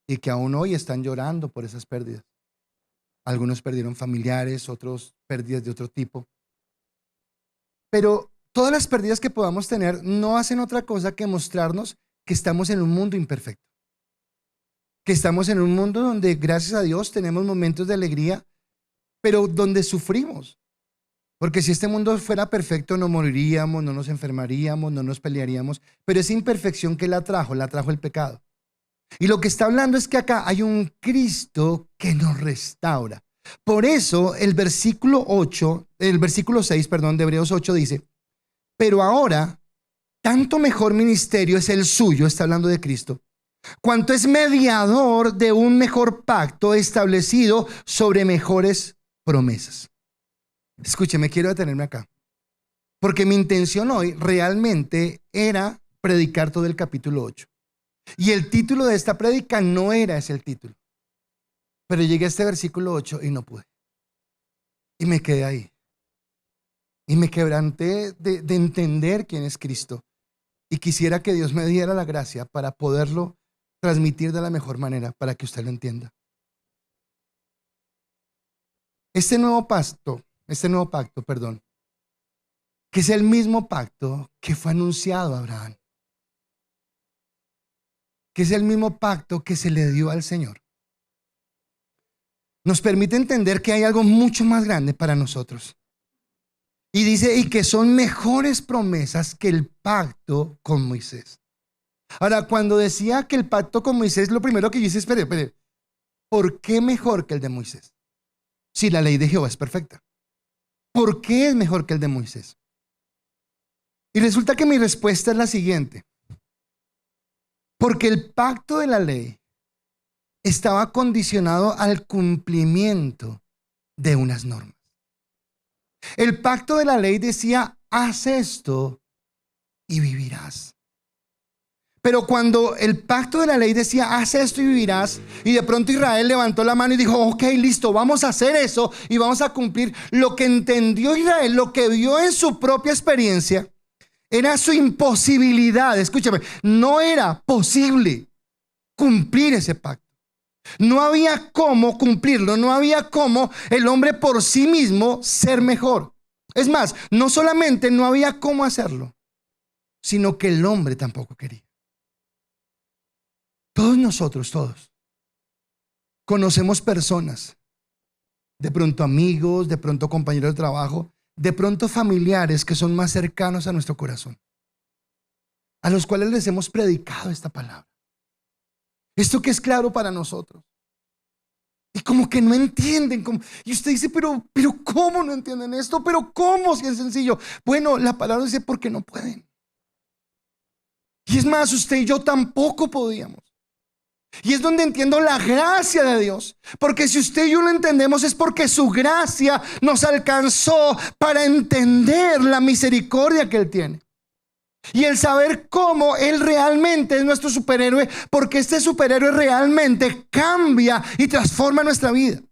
y que aún hoy están llorando por esas pérdidas. Algunos perdieron familiares, otros pérdidas de otro tipo. Pero todas las pérdidas que podamos tener no hacen otra cosa que mostrarnos que estamos en un mundo imperfecto. Que estamos en un mundo donde, gracias a Dios, tenemos momentos de alegría, pero donde sufrimos. Porque si este mundo fuera perfecto, no moriríamos, no nos enfermaríamos, no nos pelearíamos. Pero esa imperfección que la trajo el pecado. Y lo que está hablando es que acá hay un Cristo que nos restaura. Por eso el versículo 6, de Hebreos 8 dice, pero ahora, tanto mejor ministerio es el suyo, está hablando de Cristo, cuanto es mediador de un mejor pacto establecido sobre mejores promesas. Escúcheme, quiero detenerme acá, porque mi intención hoy realmente era predicar todo el capítulo 8. Y el título de esta prédica no era ese el título. Pero llegué a este versículo 8 y no pude. Y me quedé ahí. Y me quebranté de entender quién es Cristo. Y quisiera que Dios me diera la gracia para poderlo transmitir de la mejor manera, para que usted lo entienda. Este nuevo pacto, que es el mismo pacto que fue anunciado a Abraham. Que es el mismo pacto que se le dio al Señor, nos permite entender que hay algo mucho más grande para nosotros. Y dice, y que son mejores promesas que el pacto con Moisés. Ahora, cuando decía que el pacto con Moisés, lo primero que yo hice, espere, ¿por qué mejor que el de Moisés? Si la ley de Jehová es perfecta. ¿Por qué es mejor que el de Moisés? Y resulta que mi respuesta es la siguiente. Porque el pacto de la ley estaba condicionado al cumplimiento de unas normas. El pacto de la ley decía, haz esto y vivirás. Pero cuando el pacto de la ley decía, haz esto y vivirás, y de pronto Israel levantó la mano y dijo, ok, listo, vamos a hacer eso y vamos a cumplir, lo que entendió Israel, lo que vio en su propia experiencia, era su imposibilidad. Escúchame, no era posible cumplir ese pacto. No había cómo cumplirlo, no había cómo el hombre por sí mismo ser mejor. Es más, no solamente no había cómo hacerlo, sino que el hombre tampoco quería. Todos nosotros, conocemos personas, de pronto amigos, de pronto compañeros de trabajo, de pronto familiares que son más cercanos a nuestro corazón, a los cuales les hemos predicado esta palabra. Esto que es claro para nosotros. Y como que no entienden. Y usted dice, pero ¿cómo no entienden esto? ¿Pero cómo si es sencillo? Bueno, la palabra dice porque no pueden. Y es más, usted y yo tampoco podíamos. Y es donde entiendo la gracia de Dios. Porque si usted y yo lo entendemos es porque su gracia nos alcanzó para entender la misericordia que Él tiene. Y el saber cómo Él realmente es nuestro superhéroe, porque este superhéroe realmente cambia y transforma nuestra vida.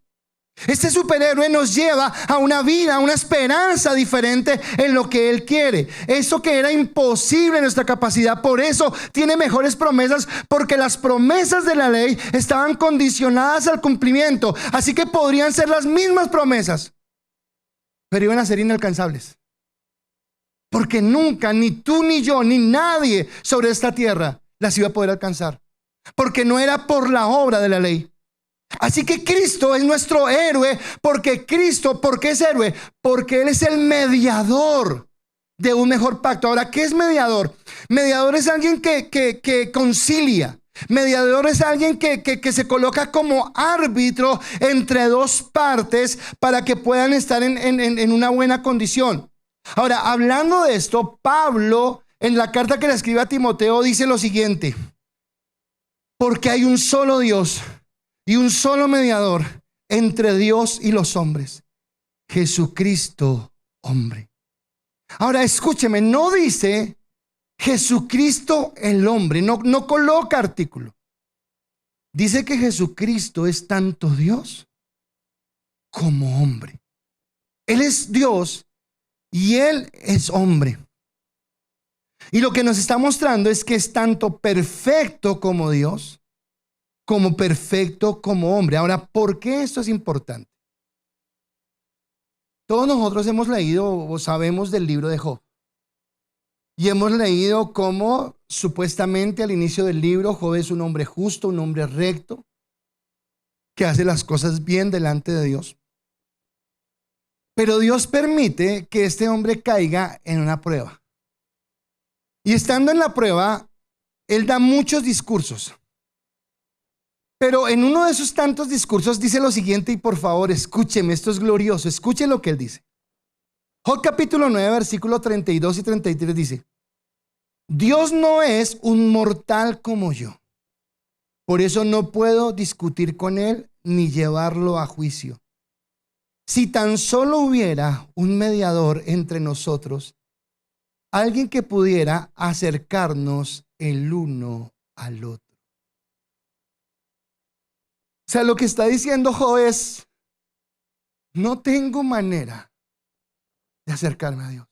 Este superhéroe nos lleva a una vida, a una esperanza diferente en lo que Él quiere. Eso que era imposible en nuestra capacidad, por eso tiene mejores promesas, porque las promesas de la ley estaban condicionadas al cumplimiento. Así que podrían ser las mismas promesas, pero iban a ser inalcanzables. Porque nunca, ni tú ni yo, ni nadie sobre esta tierra las iba a poder alcanzar. Porque no era por la obra de la ley. Así que Cristo es nuestro héroe. Porque Cristo, ¿por qué es héroe? Porque Él es el mediador de un mejor pacto. Ahora, ¿qué es mediador? Mediador es alguien que concilia. Mediador es alguien que se coloca como árbitro entre dos partes para que puedan estar en una buena condición. Ahora, hablando de esto, Pablo en la carta que le escribe a Timoteo dice lo siguiente: porque hay un solo Dios y un solo mediador entre Dios y los hombres, Jesucristo hombre. Ahora escúcheme, no dice Jesucristo el hombre, no coloca artículo. Dice que Jesucristo es tanto Dios como hombre. Él es Dios y Él es hombre. Y lo que nos está mostrando es que es tanto perfecto como Dios, como perfecto como hombre. Ahora, ¿por qué esto es importante? Todos nosotros hemos leído o sabemos del libro de Job. Y hemos leído cómo supuestamente al inicio del libro Job es un hombre justo, un hombre recto, que hace las cosas bien delante de Dios. Pero Dios permite que este hombre caiga en una prueba. Y estando en la prueba, él da muchos discursos. Pero en uno de esos tantos discursos dice lo siguiente, y por favor escúcheme, esto es glorioso, escuchen lo que él dice. Job capítulo 9, versículo 32 y 33 dice: Dios no es un mortal como yo, por eso no puedo discutir con él ni llevarlo a juicio. Si tan solo hubiera un mediador entre nosotros, alguien que pudiera acercarnos el uno al otro. O sea, lo que está diciendo Job es: no tengo manera de acercarme a Dios,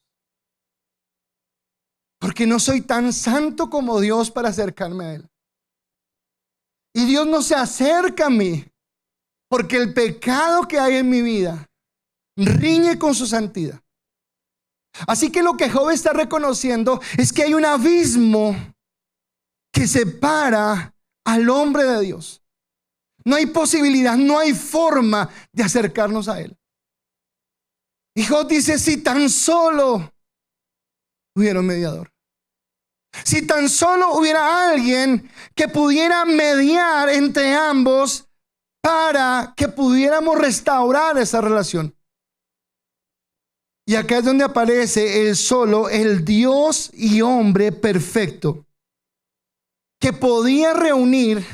porque no soy tan santo como Dios para acercarme a Él. Y Dios no se acerca a mí, porque el pecado que hay en mi vida riñe con su santidad. Así que lo que Job está reconociendo es que hay un abismo que separa al hombre de Dios. No hay posibilidad, no hay forma de acercarnos a Él. Y Job dice: si tan solo hubiera un mediador, si tan solo hubiera alguien que pudiera mediar entre ambos para que pudiéramos restaurar esa relación. Y acá es donde aparece el solo, el Dios y hombre perfecto, que podía reunir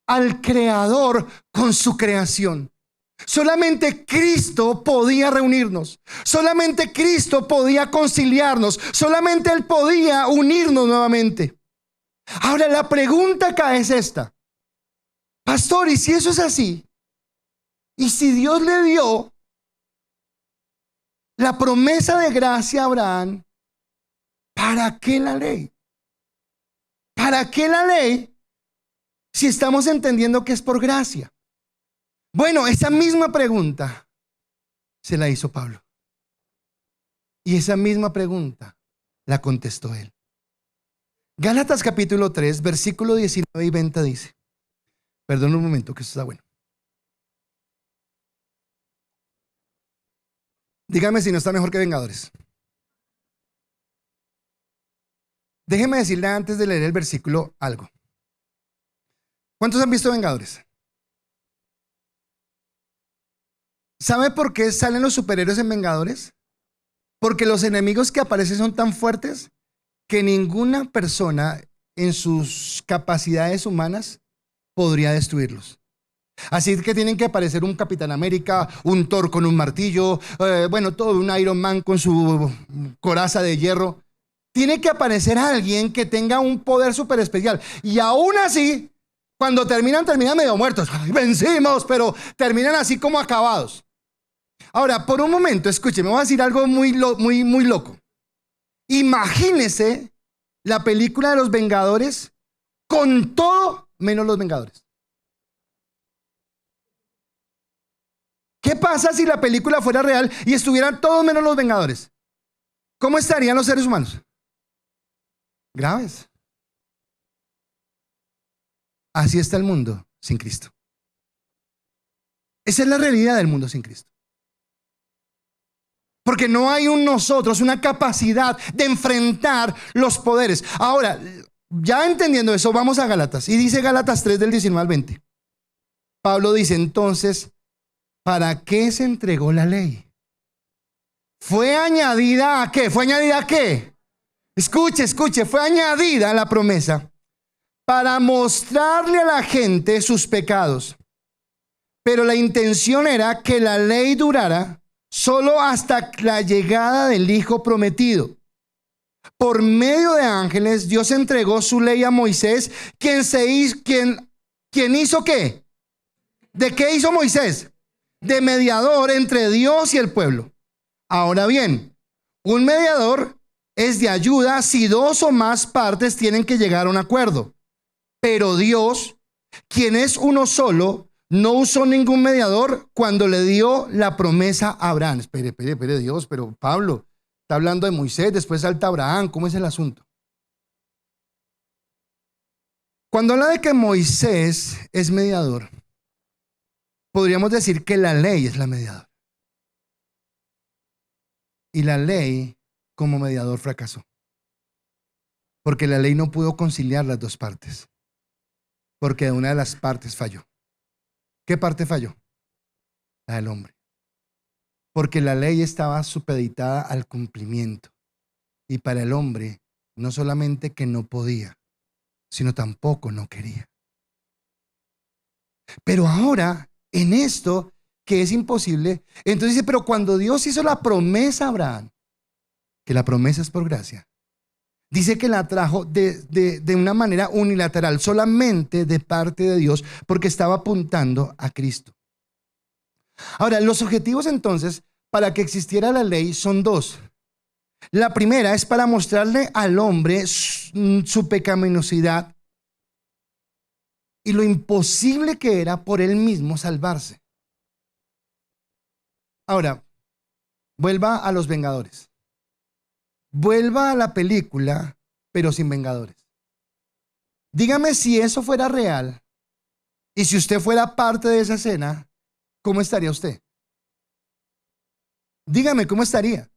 al Creador con su creación. Solamente Cristo podía reunirnos. Solamente Cristo podía conciliarnos. Solamente Él podía unirnos nuevamente. Ahora la pregunta acá es esta: pastor, ¿y si eso es así? ¿Y si Dios le dio la promesa de gracia a Abraham, para qué la ley? ¿Para qué la ley si estamos entendiendo que es por gracia? Bueno, esa misma pregunta se la hizo Pablo. Y esa misma pregunta la contestó él. Gálatas capítulo 3, versículo 19 y 20 dice. Perdón un momento, que esto está bueno. Dígame si no está mejor que Vengadores. Déjeme decirle antes de leer el versículo algo. ¿Cuántos han visto Vengadores? ¿Sabe por qué salen los superhéroes en Vengadores? Porque los enemigos que aparecen son tan fuertes que ninguna persona en sus capacidades humanas podría destruirlos. Así que tienen que aparecer un Capitán América, un Thor con un martillo, todo un Iron Man con su coraza de hierro. Tiene que aparecer alguien que tenga un poder súper especial. Y aún así, Cuando terminan medio muertos. Ay, vencimos, pero terminan así como acabados. Ahora, por un momento, escúcheme, voy a decir algo muy loco. Imagínese la película de los Vengadores con todo menos los Vengadores. ¿Qué pasa si la película fuera real y estuvieran todos menos los Vengadores? ¿Cómo estarían los seres humanos? Graves. Así está el mundo sin Cristo. Esa es la realidad del mundo sin Cristo. Porque no hay un nosotros, una capacidad de enfrentar los poderes. Ahora, ya entendiendo eso, vamos a Gálatas. Y dice Gálatas 3 del 19 al 20. Pablo dice, entonces, ¿para qué se entregó la ley? ¿Fue añadida a qué? ¿Fue añadida a qué? Escuche, fue añadida la promesa para mostrarle a la gente sus pecados. Pero la intención era que la ley durara solo hasta la llegada del Hijo prometido. Por medio de ángeles, Dios entregó su ley a Moisés, quien hizo ¿qué? ¿De qué hizo Moisés? De mediador entre Dios y el pueblo. Ahora bien, un mediador es de ayuda si dos o más partes tienen que llegar a un acuerdo. Pero Dios, quien es uno solo, no usó ningún mediador cuando le dio la promesa a Abraham. Espere, Dios, pero Pablo está hablando de Moisés, después salta Abraham. ¿Cómo es el asunto? Cuando habla de que Moisés es mediador, podríamos decir que la ley es la mediadora. Y la ley, como mediador, fracasó. Porque la ley no pudo conciliar las dos partes. Porque una de las partes falló. ¿Qué parte falló? La del hombre. Porque la ley estaba supeditada al cumplimiento. Y para el hombre, no solamente que no podía, sino tampoco no quería. Pero ahora, en esto que es imposible, entonces dice, pero cuando Dios hizo la promesa a Abraham, que la promesa es por gracia, dice que la trajo de una manera unilateral, solamente de parte de Dios, porque estaba apuntando a Cristo. Ahora, los objetivos entonces para que existiera la ley son dos. La primera es para mostrarle al hombre su pecaminosidad y lo imposible que era por él mismo salvarse. Ahora, vuelva a los Vengadores. Vuelva a la película, pero sin Vengadores. Dígame si eso fuera real y si usted fuera parte de esa escena, ¿cómo estaría usted? Dígame, ¿cómo estaría?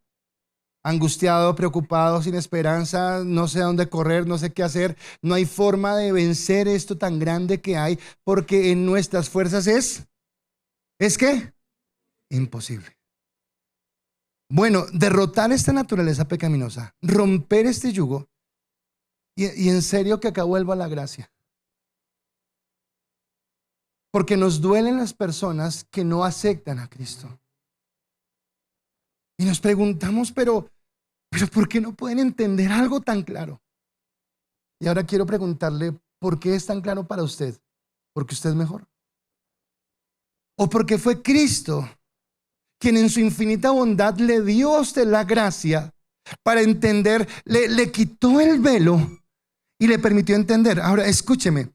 Angustiado, preocupado, sin esperanza, no sé a dónde correr, no sé qué hacer. No hay forma de vencer esto tan grande que hay, porque en nuestras fuerzas ¿es qué? Imposible. Bueno, derrotar esta naturaleza pecaminosa, romper este yugo, y en serio que acá vuelvo a la gracia. Porque nos duelen las personas que no aceptan a Cristo. Y nos preguntamos, pero ¿por qué no pueden entender algo tan claro? Y ahora quiero preguntarle, ¿por qué es tan claro para usted? ¿Porque usted es mejor? ¿O porque fue Cristo quien en su infinita bondad le dio a usted la gracia para entender, le quitó el velo y le permitió entender? Ahora, escúcheme,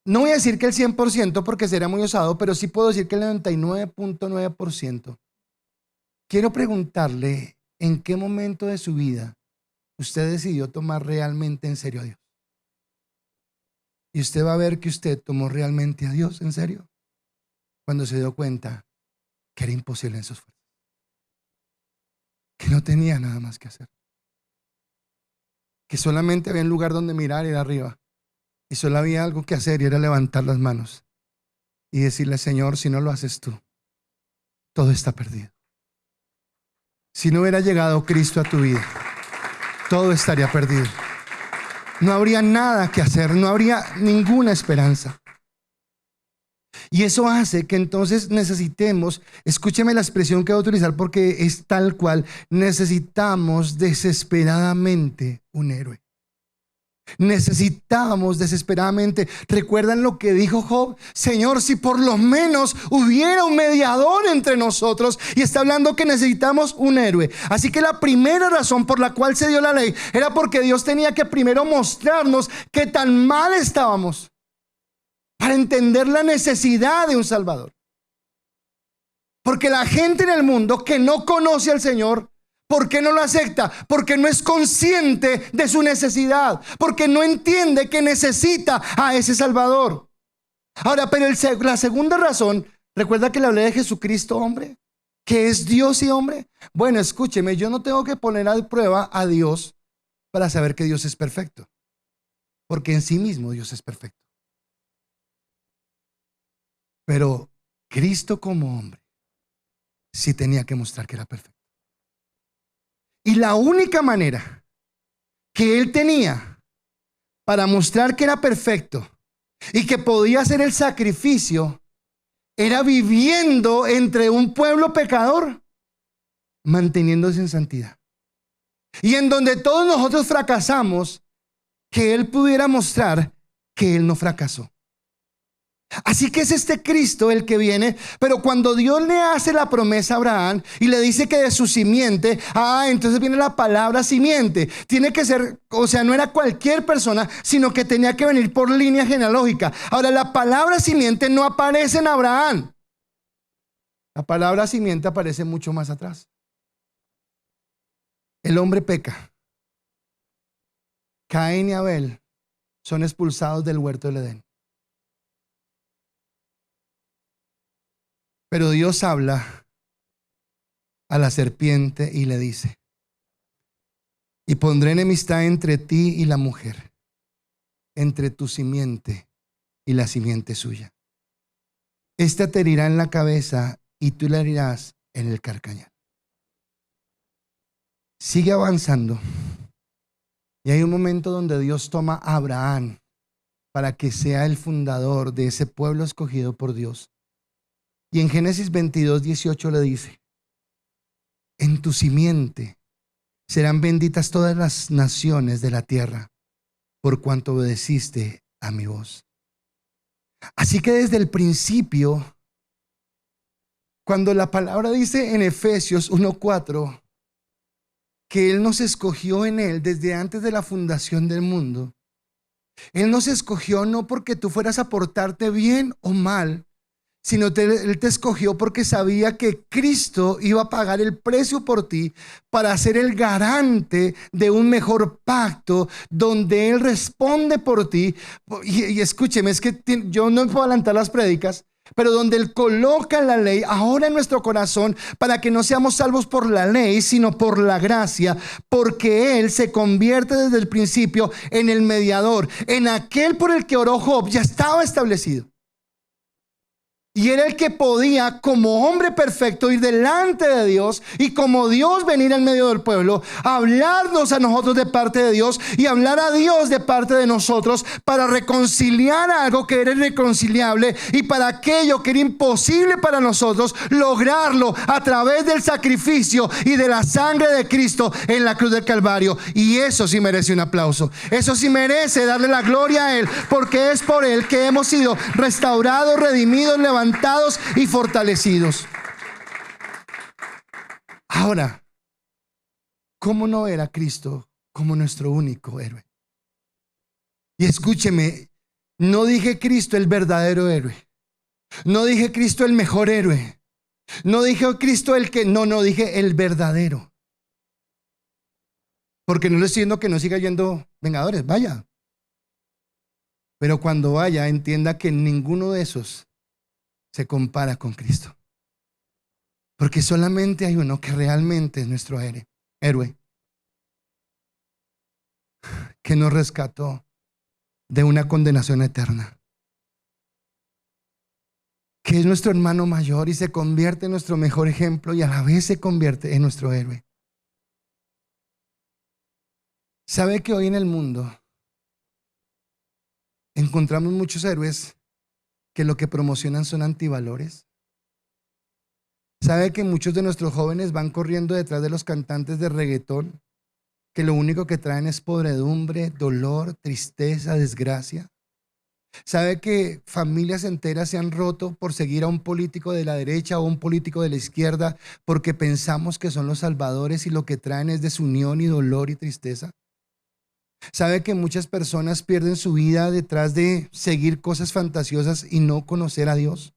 no voy a decir que el 100% porque será muy osado, pero sí puedo decir que el 99.9%. Quiero preguntarle, ¿en qué momento de su vida usted decidió tomar realmente en serio a Dios? Y usted va a ver que usted tomó realmente a Dios en serio cuando se dio cuenta que era imposible en sus fuerzas, que no tenía nada más que hacer, que solamente había un lugar donde mirar y era arriba, y solo había algo que hacer y era levantar las manos y decirle, Señor, si no lo haces tú, todo está perdido. Si no hubiera llegado Cristo a tu vida, todo estaría perdido. No habría nada que hacer, no habría ninguna esperanza. Y eso hace que entonces necesitemos, escúcheme la expresión que voy a utilizar porque es tal cual, necesitamos desesperadamente un héroe. Necesitábamos desesperadamente. ¿Recuerdan lo que dijo Job? Señor, si por lo menos hubiera un mediador entre nosotros. Y está hablando que necesitamos un héroe. Así que la primera razón por la cual se dio la ley era porque Dios tenía que primero mostrarnos qué tan mal estábamos para entender la necesidad de un Salvador. Porque la gente en el mundo que no conoce al Señor, ¿por qué no lo acepta? Porque no es consciente de su necesidad, porque no entiende que necesita a ese Salvador. Ahora, pero la segunda razón, ¿recuerda que le hablé de Jesucristo, hombre? Que es Dios y hombre. Bueno, escúcheme, yo no tengo que poner a prueba a Dios para saber que Dios es perfecto, porque en sí mismo Dios es perfecto. Pero Cristo como hombre sí tenía que mostrar que era perfecto. Y la única manera que él tenía para mostrar que era perfecto y que podía hacer el sacrificio era viviendo entre un pueblo pecador, manteniéndose en santidad. Y en donde todos nosotros fracasamos, que él pudiera mostrar que él no fracasó. Así que es este Cristo el que viene. Pero cuando Dios le hace la promesa a Abraham y le dice que de su simiente, entonces viene la palabra simiente. Tiene que ser, o sea, no era cualquier persona, sino que tenía que venir por línea genealógica. Ahora, la palabra simiente no aparece en Abraham. La palabra simiente aparece mucho más atrás. El hombre peca. Caín y Abel son expulsados del huerto del Edén. Pero Dios habla a la serpiente y le dice: y pondré enemistad entre ti y la mujer, entre tu simiente y la simiente suya. Esta te herirá en la cabeza y tú le herirás en el carcañal. Sigue avanzando. Y hay un momento donde Dios toma a Abraham para que sea el fundador de ese pueblo escogido por Dios. Y en Génesis 22:18 le dice: en tu simiente serán benditas todas las naciones de la tierra, por cuanto obedeciste a mi voz. Así que desde el principio, cuando la palabra dice en Efesios 1:4 que Él nos escogió en Él desde antes de la fundación del mundo, Él nos escogió no porque tú fueras a portarte bien o mal, sino Él te escogió porque sabía que Cristo iba a pagar el precio por ti para ser el garante de un mejor pacto donde Él responde por ti. Y escúcheme, es que yo no puedo adelantar las prédicas, pero donde Él coloca la ley ahora en nuestro corazón para que no seamos salvos por la ley, sino por la gracia, porque Él se convierte desde el principio en el mediador, en aquel por el que oró Job. Ya estaba establecido. Y era el que podía, como hombre perfecto, ir delante de Dios y como Dios venir en medio del pueblo, hablarnos a nosotros de parte de Dios y hablar a Dios de parte de nosotros para reconciliar algo que era irreconciliable y para aquello que era imposible para nosotros, lograrlo a través del sacrificio y de la sangre de Cristo en la cruz del Calvario. Y eso sí merece un aplauso. Eso sí merece darle la gloria a Él, porque es por Él que hemos sido restaurados, redimidos, levantados y fortalecidos. Ahora, ¿cómo no ver a Cristo como nuestro único héroe? Y escúcheme, no dije Cristo el verdadero héroe, no dije Cristo el mejor héroe, no dije Cristo el que, no, dije el verdadero. Porque no le estoy diciendo que no siga yendo Vengadores, vaya. Pero cuando vaya, entienda que ninguno de esos se compara con Cristo, porque solamente hay uno que realmente es nuestro héroe, que nos rescató de una condenación eterna, que es nuestro hermano mayor y se convierte en nuestro mejor ejemplo y a la vez se convierte en nuestro héroe. ¿Sabe que hoy en el mundo encontramos muchos héroes que lo que promocionan son antivalores? ¿Sabe que muchos de nuestros jóvenes van corriendo detrás de los cantantes de reggaetón que lo único que traen es podredumbre, dolor, tristeza, desgracia. ¿Sabe que familias enteras se han roto por seguir a un político de la derecha o un político de la izquierda porque pensamos que son los salvadores y lo que traen es desunión y dolor y tristeza? ¿Sabe que muchas personas pierden su vida detrás de seguir cosas fantasiosas y no conocer a Dios?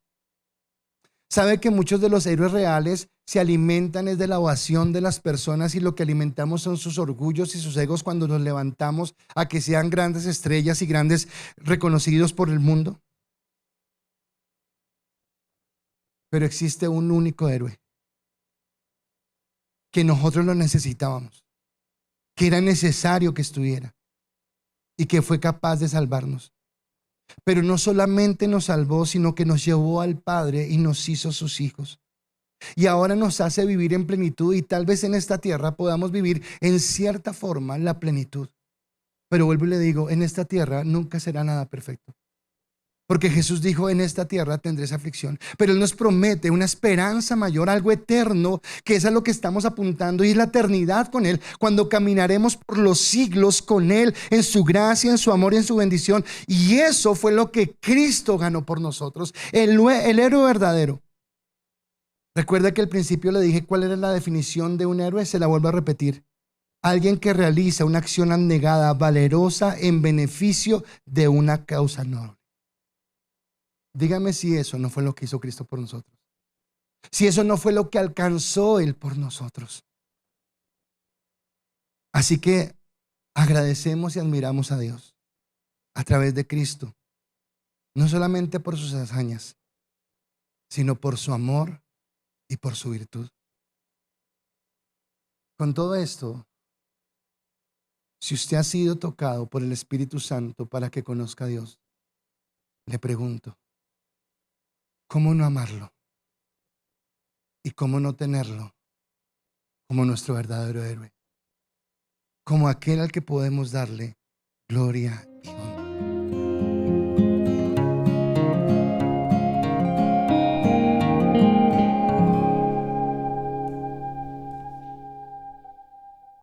¿Sabe que muchos de los héroes reales se alimentan es de la ovación de las personas y lo que alimentamos son sus orgullos y sus egos cuando nos levantamos a que sean grandes estrellas y grandes reconocidos por el mundo? Pero existe un único héroe que nosotros lo necesitábamos, que era necesario que estuviera y que fue capaz de salvarnos. Pero no solamente nos salvó, sino que nos llevó al Padre y nos hizo sus hijos. Y ahora nos hace vivir en plenitud y tal vez en esta tierra podamos vivir en cierta forma la plenitud. Pero vuelvo y le digo, en esta tierra nunca será nada perfecto. Porque Jesús dijo, en esta tierra tendréis aflicción. Pero Él nos promete una esperanza mayor, algo eterno, que es a lo que estamos apuntando, y es la eternidad con Él, cuando caminaremos por los siglos con Él, en su gracia, en su amor y en su bendición. Y eso fue lo que Cristo ganó por nosotros, el héroe verdadero. Recuerda que al principio le dije cuál era la definición de un héroe, se la vuelvo a repetir. Alguien que realiza una acción abnegada, valerosa, en beneficio de una causa noble. Dígame si eso no fue lo que hizo Cristo por nosotros. Si eso no fue lo que alcanzó Él por nosotros. Así que agradecemos y admiramos a Dios a través de Cristo. No solamente por sus hazañas, sino por su amor y por su virtud. Con todo esto, si usted ha sido tocado por el Espíritu Santo para que conozca a Dios, le pregunto, ¿cómo no amarlo? ¿Y cómo no tenerlo como nuestro verdadero héroe? Como aquel al que podemos darle gloria y honra.